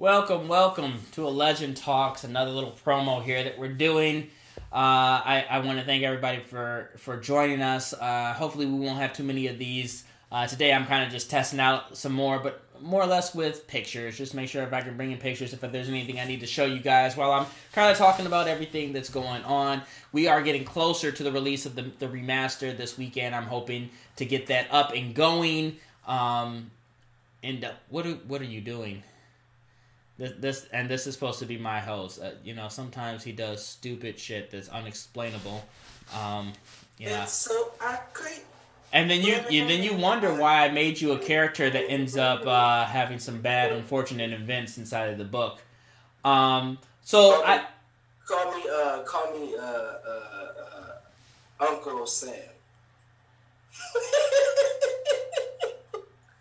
Welcome to A Legend Talks, another little promo here that we're doing. I want to thank everybody for joining us. Hopefully we won't have too many of these. Today I'm kind of just testing out some more, but more or less with pictures. Just make sure if I can bring in pictures, if there's anything I need to show you guys while I'm kind of talking about everything that's going on. We are getting closer to the release of the remaster this weekend. I'm hoping to get that up and going. What are you doing? This is supposed to be my host. Sometimes he does stupid shit that's unexplainable. It's so accurate. And then you wonder why I made you a character that ends up having some bad, unfortunate events inside of the book. Call me Uncle Sam.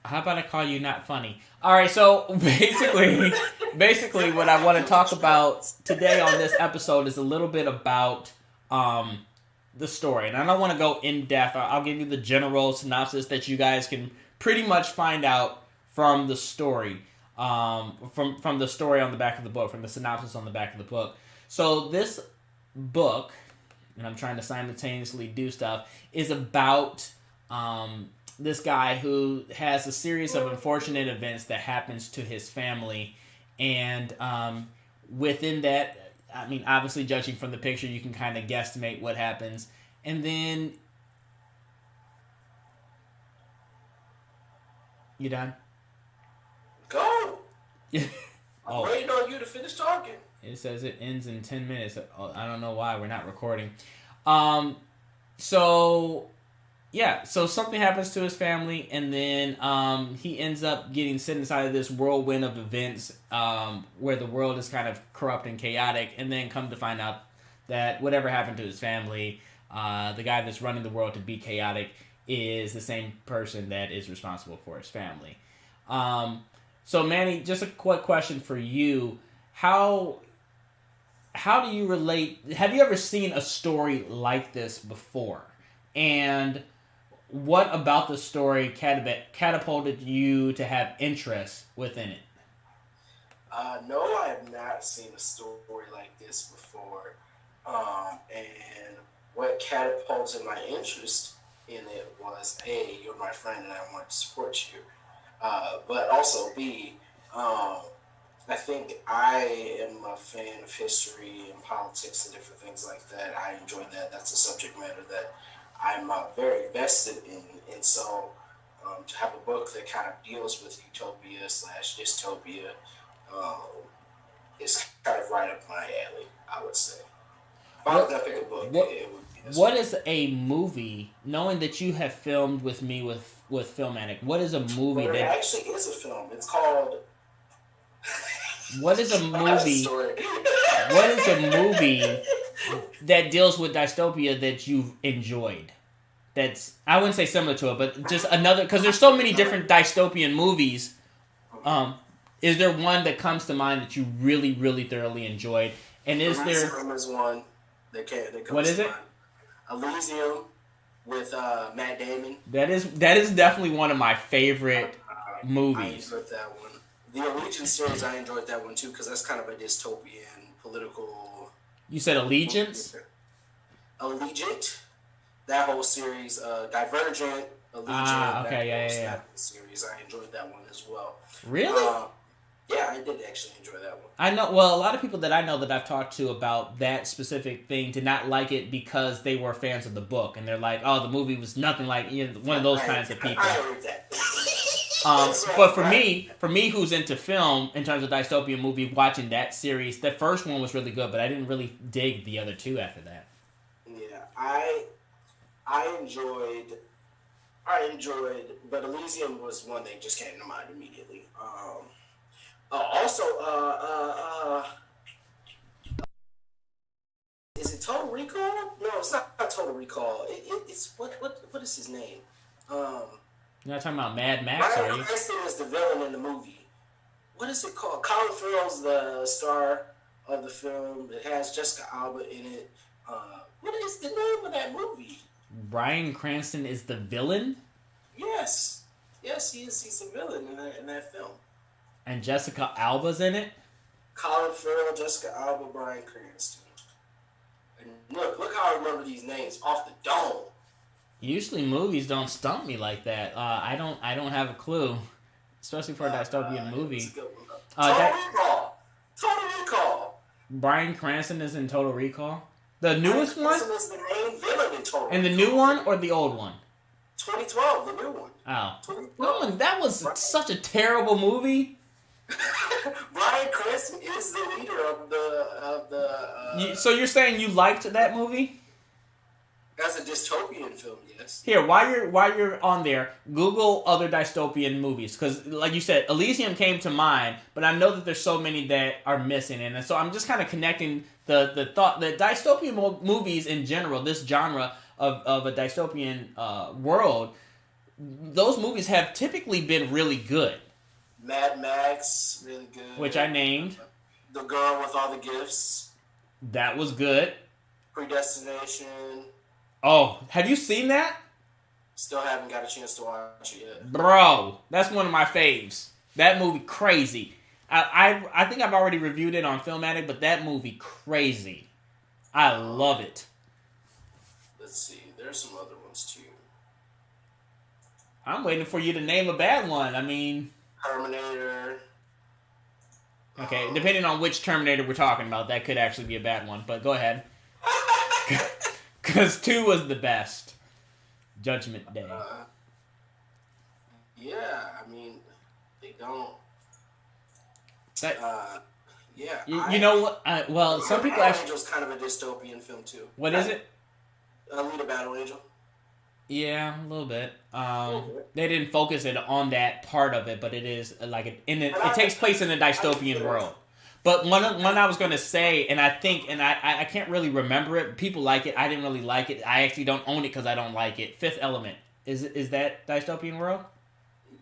How about I call you not funny? All right, so basically what I want to talk about today on this episode is a little bit about the story. And I don't want to go in depth. I'll give you the general synopsis that you guys can pretty much find out from the story. From the story on the back of the book, from the synopsis on the back of the book. So this book, and I'm trying to simultaneously do stuff, is about this guy who has a series of unfortunate events that happens to his family, and within that, I mean, obviously judging from the picture, you can kind of guesstimate what happens, and then you done? Go. I'm waiting on you to finish talking. It says it ends in 10 minutes. I don't know why we're not recording. So something happens to his family, and then he ends up getting sent inside of this whirlwind of events where the world is kind of corrupt and chaotic, and then come to find out that whatever happened to his family, the guy that's running the world to be chaotic is the same person that is responsible for his family. So Manny, just a quick question for you. How do you relate? Have you ever seen a story like this before? And what about the story catapulted you to have interest within it? No, I have not seen a story like this before. And what catapulted my interest in it was, A, you're my friend and I want to support you. But also, B, I think I am a fan of history and politics and different things like that. I enjoy that. That's a subject matter that I'm very vested in. And so to have a book that kind of deals with utopia/dystopia is kind of right up my alley, I would say. If I was going to pick a book, it would be this What one. is a movie, knowing that you have filmed with me with Filmatic, what is a movie But it that... actually is a film. It's called... What is a movie... Story. What is a movie that deals with dystopia that you've enjoyed? That's, I wouldn't say similar to it, but just another, because there's so many different dystopian movies. Is there one that comes to mind that you really, really thoroughly enjoyed? And is there... Elysium is one that comes What is to it? mind. Elysium with Matt Damon. That is definitely one of my favorite I movies. enjoyed that one. The Allegiance series, I enjoyed that one too, because that's kind of a dystopian political... You said Allegiance? Allegiant. That whole series, Divergent, Allegiant, okay, yeah. series, I enjoyed that one as well. Really? Yeah, I did actually enjoy that one. I know. Well, a lot of people that I know that I've talked to about that specific thing did not like it because they were fans of the book, and they're like, "Oh, the movie was nothing like," one of those kinds of people. I heard that. But for me, who's into film in terms of dystopian movie, watching that series, the first one was really good, but I didn't really dig the other two after that. Yeah, I enjoyed, but Elysium was one that just came to mind immediately. Is it Total Recall? No, it's not Total Recall. It's what is his name? You're not talking about Mad Max, are Bryan you? Cranston is the villain in the movie. What is it called? Colin Farrell's the star of the film. It has Jessica Alba in it. What is the name of that movie? Bryan Cranston is the villain? Yes, he is. He's a villain in that film. And Jessica Alba's in it? Colin Farrell, Jessica Alba, Bryan Cranston. And look how I remember these names off the dome. Usually movies don't stump me like that. I don't have a clue, especially for a dystopian movie. Total Recall. Bryan Cranston is in Total Recall. The newest one? Cranston is the main villain in Total And the new one or the old one? 2012, the new one. Oh. 2012. That was such a terrible movie. Bryan Cranston is the leader of the. So you're saying you liked that movie? As a dystopian film, yes. Here, while you're on there, Google other dystopian movies because, like you said, Elysium came to mind, but I know that there's so many that are missing, and so I'm just kind of connecting the thought that dystopian movies in general, this genre of a dystopian world, those movies have typically been really good. Mad Max, really good. Which I named. The Girl with All the Gifts. That was good. Predestination. Oh, have you seen that? Still haven't got a chance to watch it yet. Bro, that's one of my faves. That movie, crazy. I think I've already reviewed it on Filmatic, but that movie, crazy. I love it. Let's see. There's some other ones, too. I'm waiting for you to name a bad one. I mean... Terminator. Okay, depending on which Terminator we're talking about, that could actually be a bad one, but go ahead. Because 2 was the best. Judgment Day. Yeah, I mean, they don't... yeah. You know what? Well, some people Battle actually... Angel's kind of a dystopian film, too. What is it? Alita Battle Angel. Yeah, a little bit. They didn't focus it on that part of it, but it is like it takes place in a dystopian world. But one I was going to say, and I think, and I can't really remember it. People like it. I didn't really like it. I actually don't own it because I don't like it. Fifth Element. Is that dystopian world?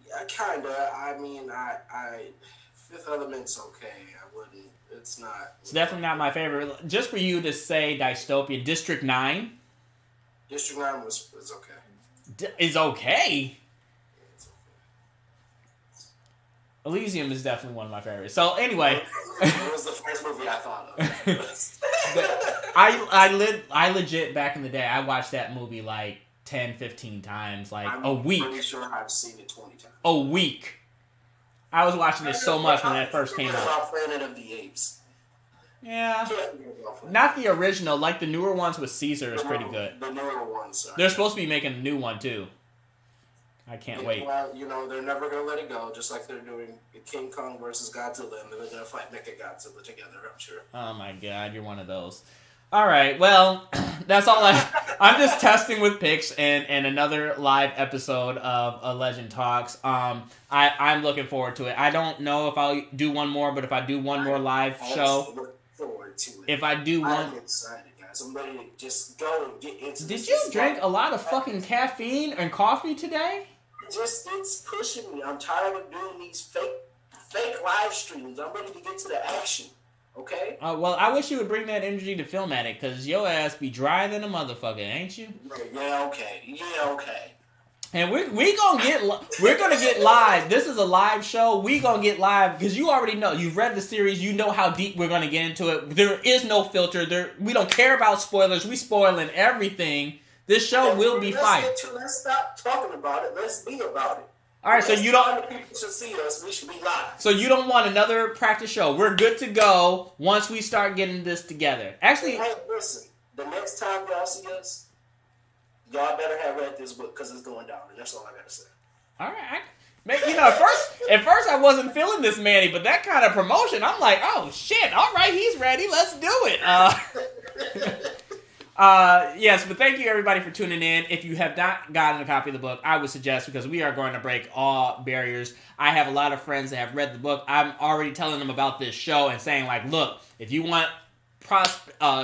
Yeah, kinda. I mean, I Fifth Element's okay. I wouldn't. It's not. It's definitely not my favorite. Just for you to say dystopian, District 9. District 9 was okay. Is okay. Elysium is definitely one of my favorites. So anyway, it was the first movie I thought of. I legit back in the day I watched that movie like 10, 15 times, like a week. I'm pretty sure I've seen it 20 times. A week. I was watching it so much when that first came out. About Planet of the Apes. Yeah. Not the original, like the newer ones with Caesar is pretty good. The newer ones. They're supposed to be making a new one too. I can't wait. Well, they're never going to let it go, just like they're doing King Kong versus Godzilla, and they're going to fight Mechagodzilla together, I'm sure. Oh my god, you're one of those. Alright, well, that's all I'm just testing with picks and another live episode of A Legend Talks. I'm looking forward to it. I don't know if I'll do one more, but if I do one more live show... Look forward to it. If I do one... I'm excited, guys. I'm ready to just go and get into this. Did you drink a lot of fucking caffeine and coffee today? It's pushing me. I'm tired of doing these fake live streams. I'm ready to get to the action. Okay? Well, I wish you would bring that energy to Filmatic, because your ass be dry than a motherfucker, ain't you? Yeah, okay. And we're gonna get live. This is a live show. We gonna get live because you already know. You've read the series. You know how deep we're gonna get into it. There is no filter. We don't care about spoilers. We spoiling everything. This show will be fire. Let's stop talking about it. Let's be about it. All right, so you don't. People should see us. We should be live. So you don't want another practice show. We're good to go once we start getting this together. Actually, hey, listen. The next time y'all see us, y'all better have read this book because it's going down, and that's all I gotta say. All right. At first I wasn't feeling this Manny, but that kind of promotion, I'm like, oh shit! All right, he's ready. Let's do it. Yes, but thank you everybody for tuning in. If you have not gotten a copy of the book, I would suggest, because we are going to break all barriers. I have a lot of friends that have read the book. I'm already telling them about this show and saying, like, look, if you want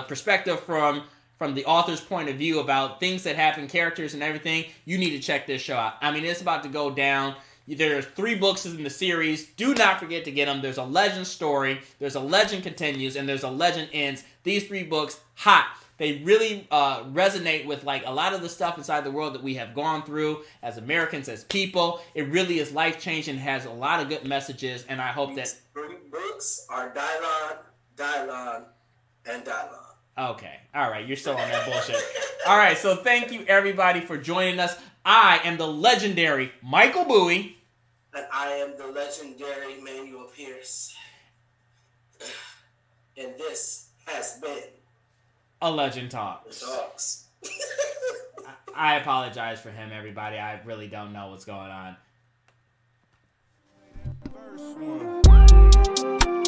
perspective from the author's point of view about things that happen, characters and everything, you need to check this show out. I mean, it's about to go down. There's 3 books in the series. Do not forget to get them. There's a Legend story, there's a Legend continues, and there's a Legend ends. These 3 books, hot. They really resonate with like a lot of the stuff inside the world that we have gone through as Americans, as people. It really is life-changing, has a lot of good messages, and I hope that... Books are Dylon, and Dylon. Okay. All right. You're still on that bullshit. All right. So thank you, everybody, for joining us. I am the legendary Michael Bouey. And I am the legendary Manuel Pierce. And this has been A Legend Talks. The Talks. I apologize for him, everybody. I really don't know what's going on. Verse 1.